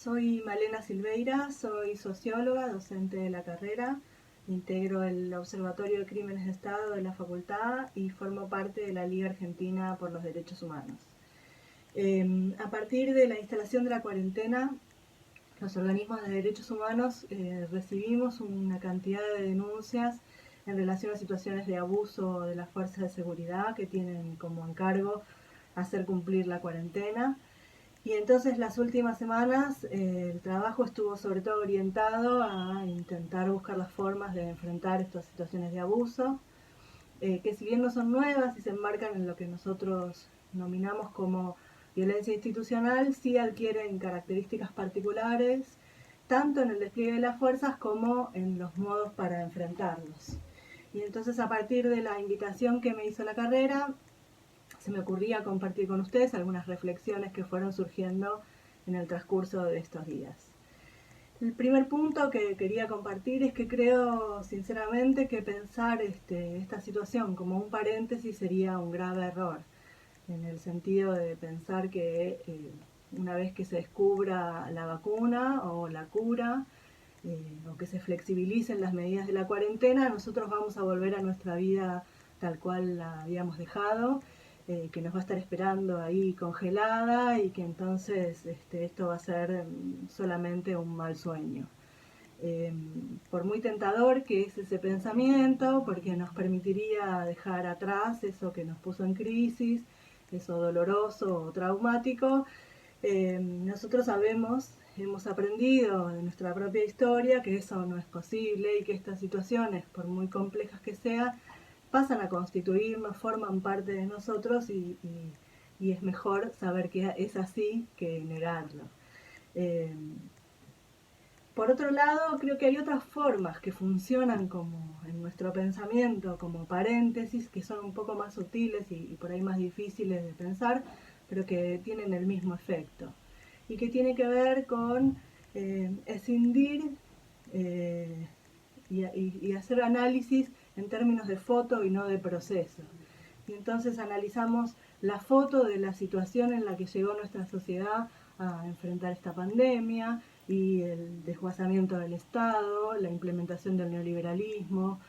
Soy Malena Silveira, soy socióloga, docente de la carrera, integro el Observatorio de Crímenes de Estado de la Facultad y formo parte de la Liga Argentina por los Derechos Humanos. A partir de la instalación de la cuarentena, los organismos de derechos humanos recibimos una cantidad de denuncias en relación a situaciones de abuso de las fuerzas de seguridad que tienen como encargo hacer cumplir la cuarentena. Y entonces las últimas semanas el trabajo estuvo sobre todo orientado a intentar buscar las formas de enfrentar estas situaciones de abuso, que si bien no son nuevas y se enmarcan en lo que nosotros nominamos como violencia institucional, sí adquieren características particulares, tanto en el despliegue de las fuerzas como en los modos para enfrentarlos. Y entonces a partir de la invitación que me hizo la carrera, se me ocurría compartir con ustedes algunas reflexiones que fueron surgiendo en el transcurso de estos días. El primer punto que quería compartir es que creo sinceramente que pensar esta situación como un paréntesis sería un grave error, en el sentido de pensar que una vez que se descubra la vacuna o la cura, o que se flexibilicen las medidas de la cuarentena, nosotros vamos a volver a nuestra vida tal cual la habíamos dejado, que nos va a estar esperando ahí congelada y que entonces esto va a ser solamente un mal sueño. Por muy tentador que es ese pensamiento, porque nos permitiría dejar atrás eso que nos puso en crisis, eso doloroso o traumático, nosotros sabemos, hemos aprendido de nuestra propia historia que eso no es posible y que estas situaciones, por muy complejas que sean, pasan a constituirnos, forman parte de nosotros y es mejor saber que es así que negarlo. Eh, por otro lado, creo que hay otras formas que funcionan como en nuestro pensamiento, como paréntesis, que son un poco más sutiles y por ahí más difíciles de pensar, pero que tienen el mismo efecto. Y que tiene que ver con escindir y hacer análisis en términos de foto y no de proceso. Y entonces analizamos la foto de la situación en la que llegó nuestra sociedad a enfrentar esta pandemia y el desguazamiento del Estado, la implementación del neoliberalismo,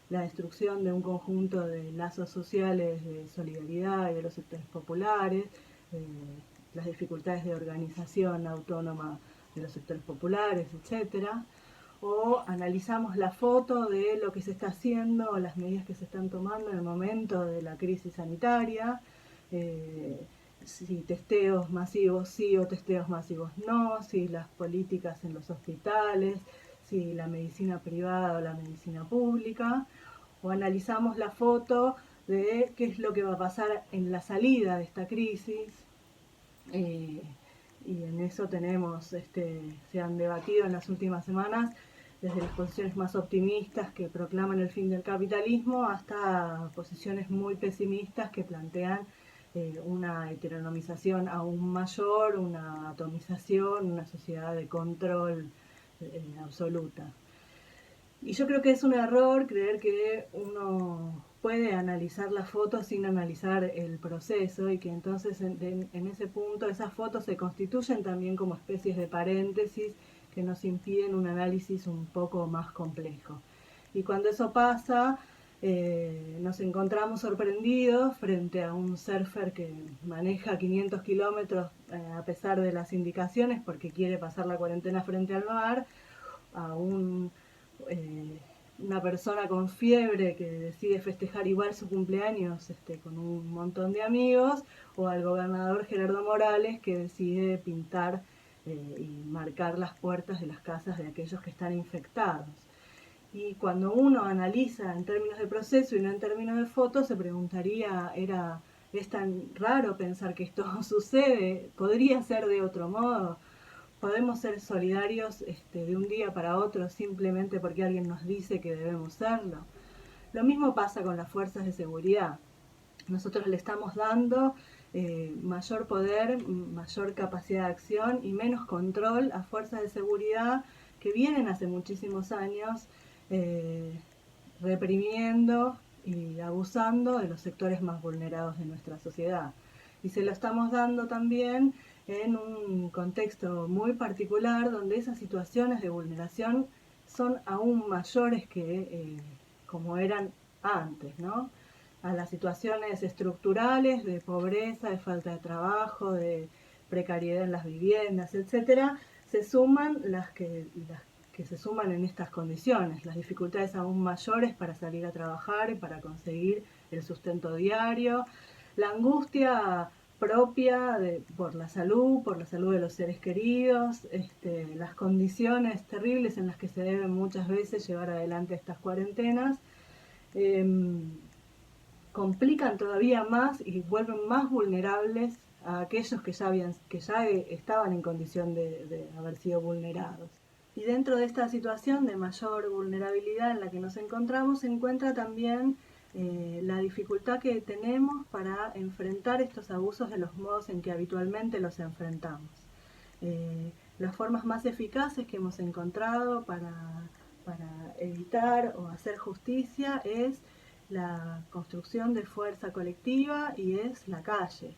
la destrucción de un conjunto de lazos sociales de solidaridad y de los sectores populares, eh, las dificultades de organización autónoma de los sectores populares, etcétera. O analizamos la foto de lo que se está haciendo, las medidas que se están tomando en el momento de la crisis sanitaria, si testeos masivos sí o testeos masivos no, si las políticas en los hospitales, si la medicina privada o la medicina pública, o analizamos la foto de qué es lo que va a pasar en la salida de esta crisis, eh, y en eso se han debatido en las últimas semanas desde las posiciones más optimistas que proclaman el fin del capitalismo hasta posiciones muy pesimistas que plantean una heteronomización aún mayor, una atomización, una sociedad de control absoluta. Y yo creo que es un error creer que uno puede analizar la foto sin analizar el proceso y que entonces en ese punto esas fotos se constituyen también como especies de paréntesis que nos impiden un análisis un poco más complejo. Y cuando eso pasa, nos encontramos sorprendidos frente a un surfer que maneja 500 kilómetros a pesar de las indicaciones porque quiere pasar la cuarentena frente al mar, a una persona con fiebre que decide festejar igual su cumpleaños con un montón de amigos, o al gobernador Gerardo Morales que decide pintar y marcar las puertas de las casas de aquellos que están infectados. Y cuando uno analiza en términos de proceso y no en términos de foto, se preguntaría, ¿es tan raro pensar que esto sucede? ¿Podría ser de otro modo? ¿Podemos ser solidarios de un día para otro simplemente porque alguien nos dice que debemos serlo? Lo mismo pasa con las fuerzas de seguridad. Nosotros le estamos dando mayor poder, mayor capacidad de acción y menos control a fuerzas de seguridad que vienen hace muchísimos años eh, reprimiendo y abusando de los sectores más vulnerados de nuestra sociedad. Y se lo estamos dando también en un contexto muy particular donde esas situaciones de vulneración son aún mayores que como eran antes, ¿no? A las situaciones estructurales de pobreza, de falta de trabajo, de precariedad en las viviendas, etcétera, se suman las que se suman en estas condiciones, las dificultades aún mayores para salir a trabajar y para conseguir el sustento diario, la angustia propia por la salud de los seres queridos, las condiciones terribles en las que se deben muchas veces llevar adelante estas cuarentenas, complican todavía más y vuelven más vulnerables a aquellos que ya estaban en condición de haber sido vulnerados. Y dentro de esta situación de mayor vulnerabilidad en la que nos encontramos se encuentra también la dificultad que tenemos para enfrentar estos abusos de los modos en que habitualmente los enfrentamos. Las formas más eficaces que hemos encontrado para evitar o hacer justicia es la construcción de fuerza colectiva y es la calle.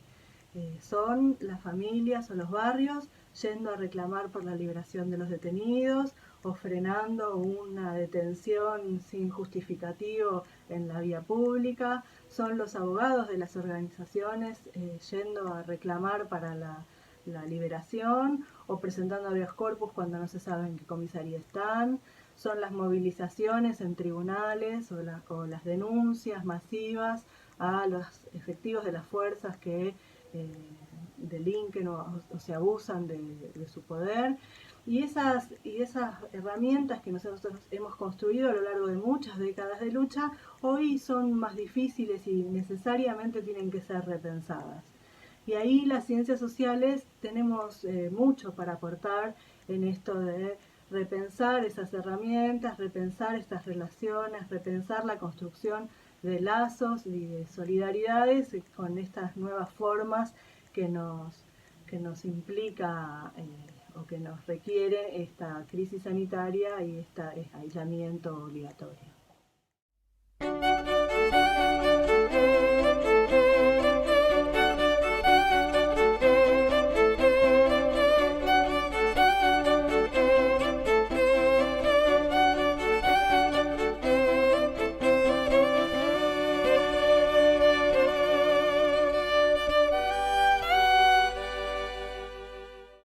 Son las familias o los barrios yendo a reclamar por la liberación de los detenidos o frenando una detención sin justificativo en la vía pública, son los abogados de las organizaciones yendo a reclamar para la liberación o presentando habeas corpus cuando no se sabe en qué comisaría están, son las movilizaciones en tribunales o las denuncias masivas a los efectivos de las fuerzas que delinquen o se abusan de su poder. Y esas herramientas que nosotros hemos construido a lo largo de muchas décadas de lucha, hoy son más difíciles y necesariamente tienen que ser repensadas. Y ahí las ciencias sociales tenemos mucho para aportar en esto de repensar esas herramientas, repensar estas relaciones, repensar la construcción de lazos y de solidaridades con estas nuevas formas que nos implica o que nos requiere esta crisis sanitaria y este aislamiento obligatorio.